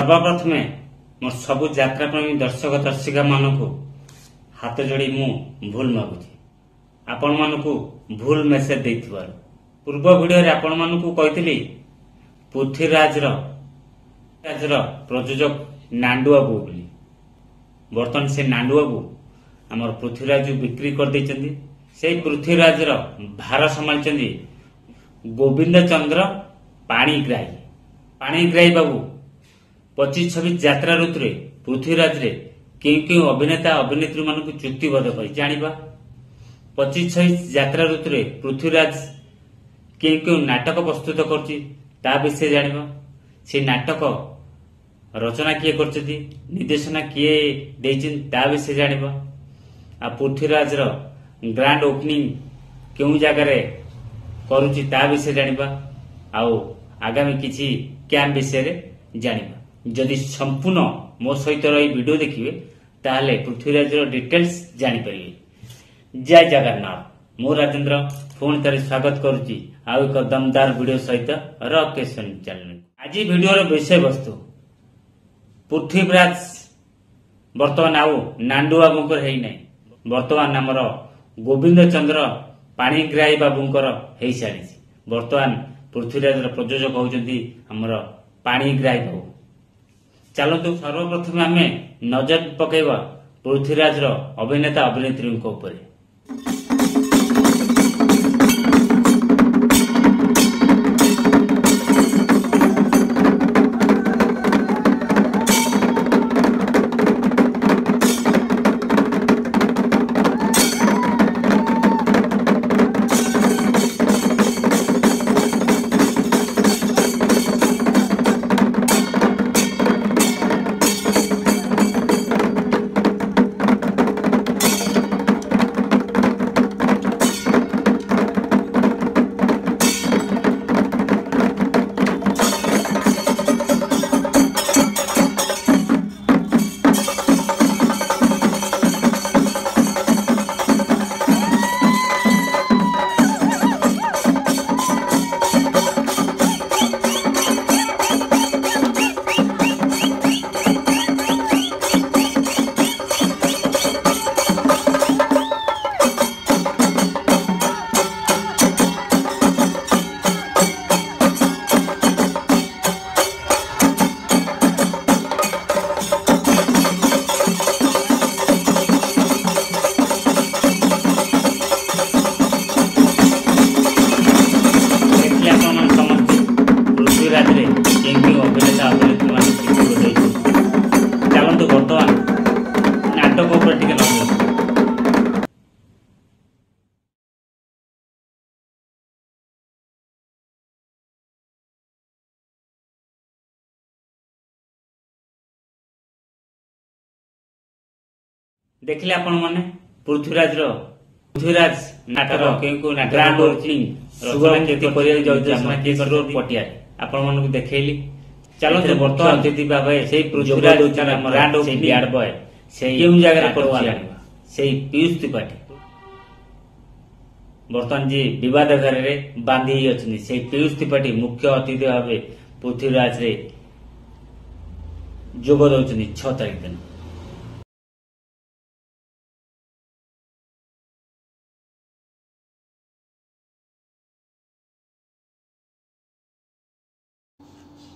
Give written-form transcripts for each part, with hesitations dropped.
सर्वप्रथमे मोर सबु यात्रा प्रेमी दर्शक दर्शिका मानकु हाथ जोड़ी मु भूल मागुची आपण मानकु भूल मेसेज देथिबार। पूर्व वीडियो रे आपण मानकु कहितली पृथ्वीराज रो प्रयोजक नांडू बाबू बोली। बर्तमान से नांडू बाबू हमर पृथ्वीराज बिक्री कर दैचंदी। से पृथ्वीराज रो भार संभालचंदी गोविंद चंद्र पाणीग्राही बाबू 25-26 यात्रा ऋतु रे पृथ्वीराज रे क्यों अभिनेता अभिनेत्री मानक चुक्तिबद्ध कर जानिबा। 25-26 यात्रा ऋतु रे पृथ्वीराज क्यों नाटक प्रस्तुत करछि ता विषय जानिबा। से नाटक रचना किए करछथि निर्देशना किए देछिन ता विषय जानिबा। आ पृथ्वीराज रो ग्रांड ओपनिंग केउ जगह रे करूछि ता विषय जानिबा। आउ आगामी किछि कैंप विषय रे जानिबा। जदि संपूर्ण मो सहित रही वीडियो देखिए ताहले पृथ्वीराज डिटेल्स जानी परिए। जय जगन्नाथ। मो राजेंद्र फोन तारे स्वागत करुच्ची आउ एक दमदार वीडियो सहित रकेशन चैनल। आज वीडियो विषय वस्तु पृथ्वीराज वर्तमान आउ नांडू बाबूंकर हेई नै। वर्तमान हमर गोविंद चंद्र पाणीग्राही बाबूंकर हेई सारी। वर्तमान पृथ्वीराज प्रयोजक होउचंती हमर पाणीग्राही बाबू। चलतु सर्वप्रथम आम नजर पकेबा पृथ्वीराज अभिनेता अभिनेत्री उपरे। देखिले आपण माने पृथ्वीराज नाटक केउ ग्रांड ओपनिंग रचना केति करिया जाउछना के करो पटिया आपण माने को देखैली। चलो से वर्तमान अतिथि बाबे सेही पृथ्वीराज ग्रांड ओपनिंग बियाड बॉय सेही केउ जगह रे करवा सेही पीयूष त्रिपाठी वर्तमान जी विवाद घर रे बांधी अछनी। सेही पीयूष त्रिपाठी मुख्य अतिथि भाबे पृथ्वीराज रे जोग दउछनी 6 तारिख दिन।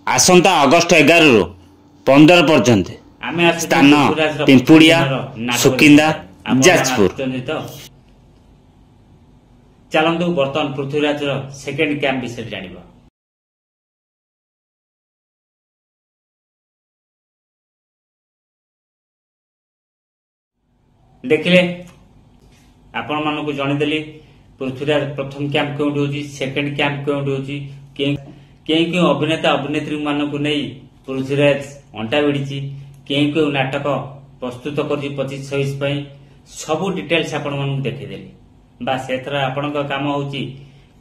आसंता अगस्त 11 रु 15 पर्यंत स्थान पिंपुड़िया सुकिंदा जाजपुर। चलतु बर्तमान पृथ्वीराज सेकेंड कैंप विषय जानिबा। देखिले आपण मानकु जणीदेली पृथ्वीराज प्रथम कैंप केउठी होची सेकेंड कैंप केउठी होची क्यों अभिनेता अभिनेत्री मानक नहीं पृथ्वीराज अंटा भिड़ी क्यों नाटक प्रस्तुत कर 25-26 सबू डिटेल्स आपण मानक देखीदेली। बास एथर आपण काम होची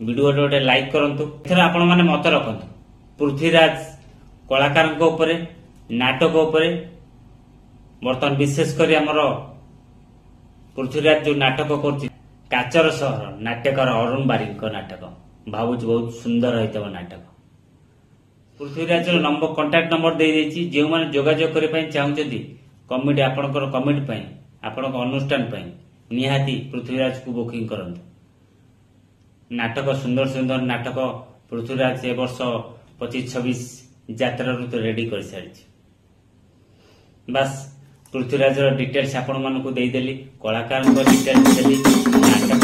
वीडियो गोटे लाइक करंतु। एथर आपण माने मत रखंतु पृथ्वीराज कलाकार नाटक बर्तमान विशेष कर पृथ्वीराज जो नाटक कर काचर सहर नाट्यकार अरुण बारिक नाटक भावुच बहुत सुंदर होता नाटक ପୃଥ୍ୱୀରାଜର ନମ୍ବର କଣ୍ଟାକ୍ଟ ନମ୍ବର ଦେଇଦେଇଛି। ଯେଉଁମାନେ ଯୋଗାଯୋଗ କରିବା ପାଇଁ ଚାହୁଁଛନ୍ତି କମିଟି ଆପଣଙ୍କର କମିଟି ପାଇଁ ଆପଣଙ୍କ ଅନୁଷ୍ଠାନ ପାଇଁ ନିହାତି ପୃଥ୍ୱୀରାଜକୁ ବୁକିଂ କରନ୍ତୁ। ନାଟକ ସୁନ୍ଦର ସୁନ୍ଦର ନାଟକ ପୃଥ୍ୱୀରାଜ ଏ ବର୍ଷ 25-26 ଯାତ୍ରା ଋତୁ ରେଡି କରିସାରିଛି। ବାସ୍ ପୃଥ୍ୱୀରାଜର ଡିଟେଲ୍ସ ଆପଣମାନଙ୍କୁ ଦେଇଦେଲି, କଳାକାରଙ୍କ ଡିଟେଲ୍ସ ଦେଲି, ନାଟକ